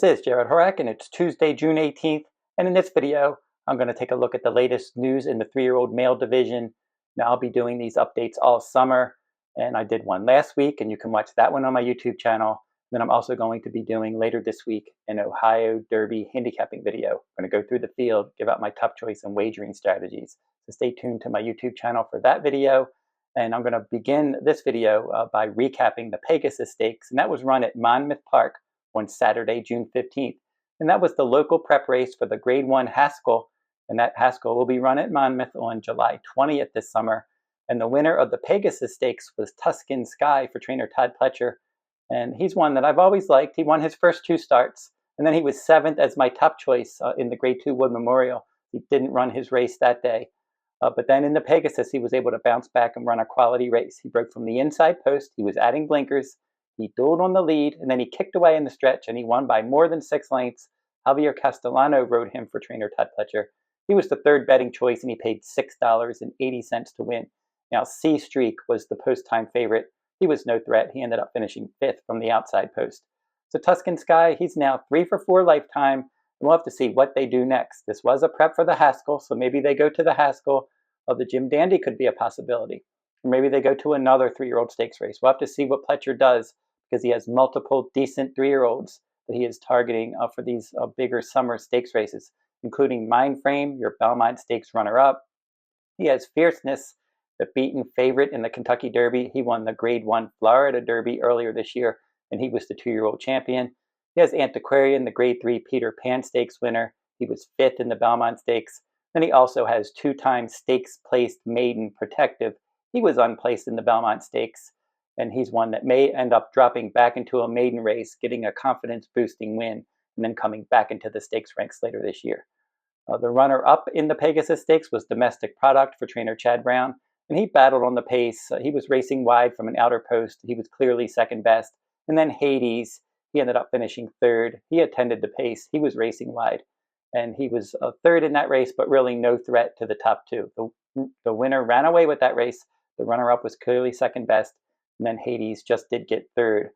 This is Jarrod Horak, and it's Tuesday, June 18th, and in this video, I'm going to take a look at the latest news in the 3-year-old male division. Now, I'll be doing these updates all summer, and I did one last week, and you can watch that one on my YouTube channel. Then I'm also going to be doing later this week an Ohio Derby handicapping video. I'm going to go through the field, give out my tough choice and wagering strategies. So stay tuned to my YouTube channel for that video. And I'm going to begin this video by recapping the Pegasus Stakes, and that was run at Monmouth Park on Saturday, June 15th. And that was the local prep race for the Grade 1 Haskell, and that Haskell will be run at Monmouth on July 20th this summer. And the winner of the Pegasus Stakes was Tuscan Sky for trainer Todd Pletcher. And he's one that I've always liked. He won his first 2 starts, and then he was 7th as my top choice in the Grade 2 Wood Memorial. He didn't run his race that day. But then in the Pegasus, he was able to bounce back and run a quality race. He broke from the inside post. He was adding blinkers. He dueled on the lead, and then he kicked away in the stretch, and he won by more than 6 lengths. Javier Castellano rode him for trainer Todd Pletcher. He was the 3rd betting choice, and he paid $6.80 to win. Now, C Streak was the post-time favorite. He was no threat. He ended up finishing 5th from the outside post. So Tuscan Sky, he's now 3 for 4 lifetime. We'll have to see what they do next. This was a prep for the Haskell, so maybe they go to the Haskell. The Jim Dandy could be a possibility. Or maybe they go to another 3-year-old stakes race. We'll have to see what Pletcher does, because he has multiple decent 3-year-olds that he is targeting for these bigger summer stakes races, including Mindframe, your Belmont Stakes runner-up. He has Fierceness, the beaten favorite in the Kentucky Derby. He won the Grade 1 Florida Derby earlier this year, and he was the 2-year-old champion. He has Antiquarian, the Grade 3 Peter Pan Stakes winner. He was 5th in the Belmont Stakes. Then he also has 2-time stakes-placed maiden Protective. He was unplaced in the Belmont Stakes, and he's one that may end up dropping back into a maiden race, getting a confidence-boosting win, and then coming back into the stakes ranks later this year. The runner-up in the Pegasus Stakes was Domestic Product for trainer Chad Brown, and he battled on the pace. He was racing wide from an outer post. He was clearly second best. And then Hades, he ended up finishing 3rd. He attended the pace. He was racing wide, and he was 3rd in that race, but really no threat to the top 2. The winner ran away with that race. The runner-up was clearly second best, and then Hades just did get 3rd,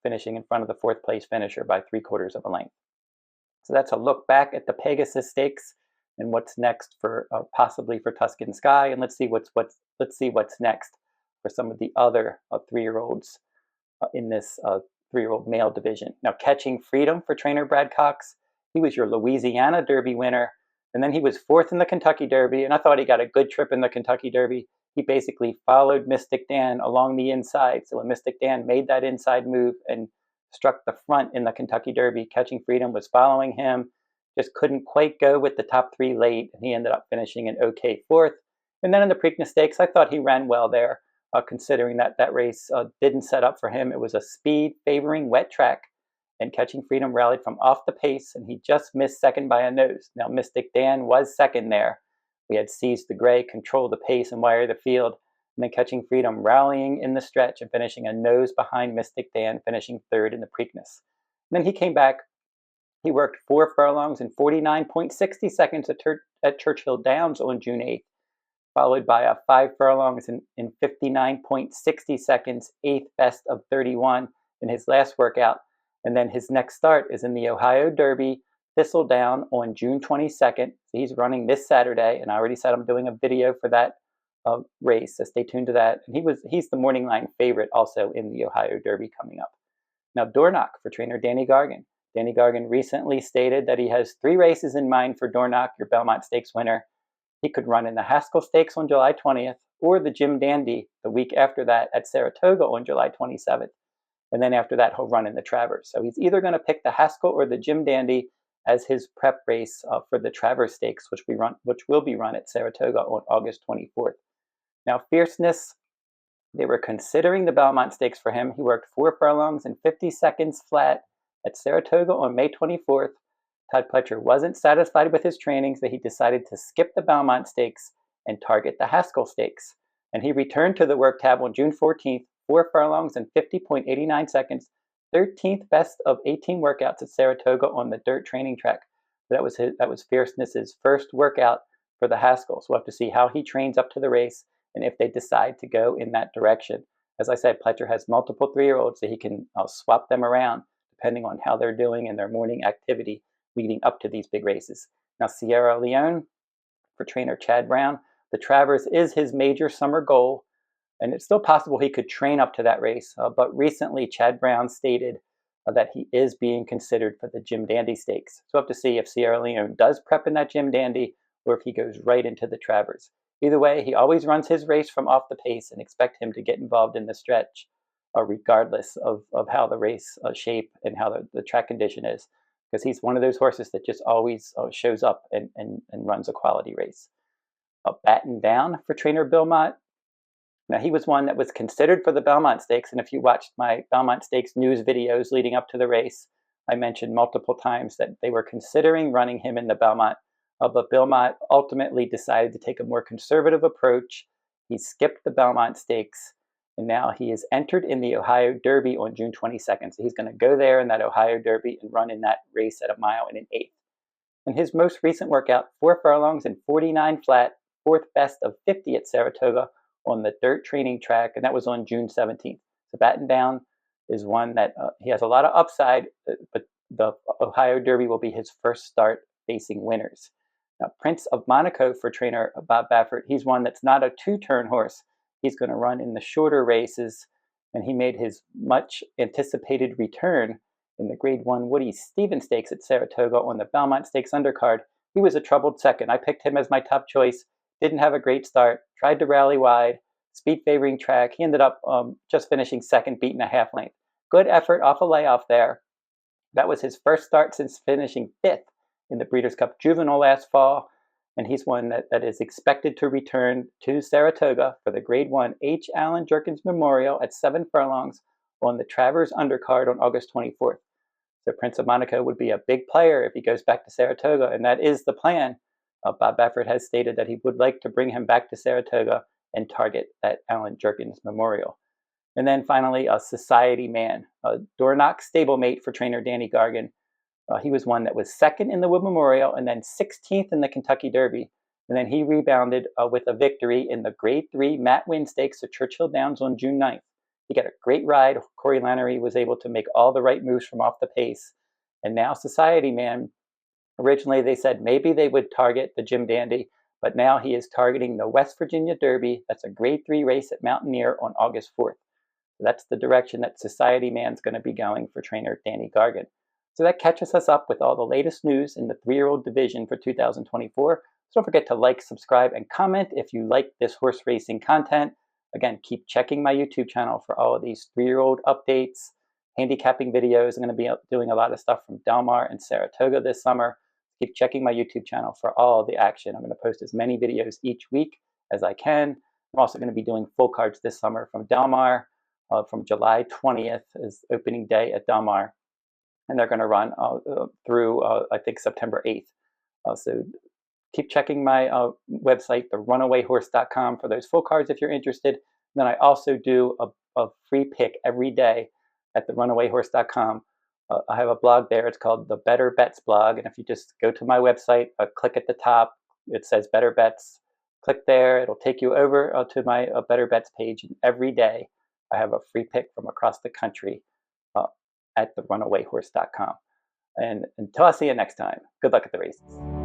finishing in front of the 4th place finisher by 3/4 of a length. So that's a look back at the Pegasus Stakes and what's next for possibly for Tuscan Sky, and let's see what's next for some of the other 3-year-olds in this 3-year-old male division. Now, Catching Freedom for trainer Brad Cox. He was your Louisiana Derby winner, and then he was 4th in the Kentucky Derby, and I thought he got a good trip in the Kentucky Derby. He basically followed Mystik Dan along the inside. So when Mystik Dan made that inside move and struck the front in the Kentucky Derby, Catching Freedom was following him, just couldn't quite go with the top 3 late, and he ended up finishing an okay 4th. And then in the Preakness Stakes, I thought he ran well there, considering that race didn't set up for him. It was a speed favoring wet track, and Catching Freedom rallied from off the pace, and he just missed 2nd by a nose. Now, Mystik Dan was 2nd there. We had Seize the Gray control the pace and wire the field, and then Catching Freedom rallying in the stretch and finishing a nose behind Mystik Dan, finishing 3rd in the Preakness. And then he came back. He worked 4 furlongs in 49.60 seconds at Churchill Downs on June 8th, followed by a 5 furlongs in 59.60 seconds, 8th best of 31 in his last workout. And then his next start is in the Ohio Derby, Thistledown, on June 22nd. So he's running this Saturday, and I already said I'm doing a video for that race, so stay tuned to that. And he's the morning line favorite also in the Ohio Derby coming up. Now, Dornoch for trainer Danny Gargan. Danny Gargan recently stated that he has 3 races in mind for Dornoch, your Belmont Stakes winner. He could run in the Haskell Stakes on July 20th, or the Jim Dandy the week after that at Saratoga on July 27th. And then after that, he'll run in the Travers. So he's either going to pick the Haskell or the Jim Dandy as his prep race for the Travers Stakes, which will be run at Saratoga on August 24th. Now, Fierceness, they were considering the Belmont Stakes for him. He worked 4 furlongs in 50 seconds flat at Saratoga on May 24th. Todd Pletcher wasn't satisfied with his training, so he decided to skip the Belmont Stakes and target the Haskell Stakes. And he returned to the work tab on June 14th, 4 furlongs in 50.89 seconds, 13th best of 18 workouts at Saratoga on the dirt training track. That was Fierceness's first workout for the Haskell. So we'll have to see how he trains up to the race and if they decide to go in that direction. As I said, Pletcher has multiple 3-year-olds, so he can swap them around depending on how they're doing in their morning activity leading up to these big races. Now, Sierra Leone, for trainer Chad Brown, the Travers is his major summer goal, and it's still possible he could train up to that race. But recently, Chad Brown stated that he is being considered for the Jim Dandy Stakes. So we'll have to see if Sierra Leone does prep in that Jim Dandy or if he goes right into the Travers. Either way, he always runs his race from off the pace, and expect him to get involved in the stretch regardless of how the race shape and how the track condition is, because he's one of those horses that just always shows up and runs a quality race. Batten down for trainer Bill Mott. Now, he was one that was considered for the Belmont Stakes, and if you watched my Belmont Stakes news videos leading up to the race, I mentioned multiple times that they were considering running him in the Belmont, but Bill Mott ultimately decided to take a more conservative approach. He skipped the Belmont Stakes, and now he is entered in the Ohio Derby on June 22nd. So he's going to go there in that Ohio Derby and run in that race at a mile and an eighth. In his most recent workout, 4 furlongs and 49 flat, fourth best of 50 at Saratoga on the dirt training track, and that was on June 17th. So Batten down is one that he has a lot of upside, but the Ohio Derby will be his first start facing winners. Now, Prince of Monaco for trainer Bob Baffert, he's one that's not a two-turn horse. He's going to run in the shorter races, and he made his much anticipated return in the Grade 1 Woody Stevens Stakes at Saratoga on the Belmont Stakes undercard. He was a troubled second. I picked him as my top choice. Didn't have a great start. Tried to rally wide. Speed favoring track. He ended up just finishing second, beating a half length. Good effort off a layoff there. That was his first start since finishing fifth in the Breeders' Cup Juvenile last fall. And he's one that is expected to return to Saratoga for the Grade 1 H. Allen Jerkins Memorial at 7 furlongs on the Travers undercard on August 24th. So Prince of Monaco would be a big player if he goes back to Saratoga, and that is the plan. Bob Baffert has stated that he would like to bring him back to Saratoga and target that Allen Jerkins Memorial. And then finally, a Society Man, a Dornoch stablemate for trainer Danny Gargan. He was one that was second in the Wood Memorial and then 16th in the Kentucky Derby. And then he rebounded with a victory in the Grade 3 Matt Winn Stakes at Churchill Downs on June 9th. He got a great ride. Corey Lannery was able to make all the right moves from off the pace. And now Society Man, originally they said maybe they would target the Jim Dandy, but now he is targeting the West Virginia Derby. That's a Grade 3 race at Mountaineer on August 4th. So that's the direction that Society Man's going to be going for trainer Danny Gargan. So that catches us up with all the latest news in the 3-year-old division for 2024. So don't forget to like, subscribe, and comment if you like this horse racing content. Again, keep checking my YouTube channel for all of these 3-year-old updates, handicapping videos. I'm going to be doing a lot of stuff from Del Mar and Saratoga this summer. Keep checking my YouTube channel for all the action. I'm going to post as many videos each week as I can. I'm also going to be doing full cards this summer from Del Mar. From July 20th is opening day at Del Mar. And they're going to run through, I think, September 8th. So keep checking my website, therunawayhorse.com, for those full cards if you're interested. And then I also do a free pick every day at therunawayhorse.com. I have a blog there. It's called the Better Bets blog. And if you just go to my website, click at the top, it says Better Bets. Click there. It'll take you over to my Better Bets page. And every day I have a free pick from across the country at therunawayhorse.com. And until I see you next time, good luck at the races.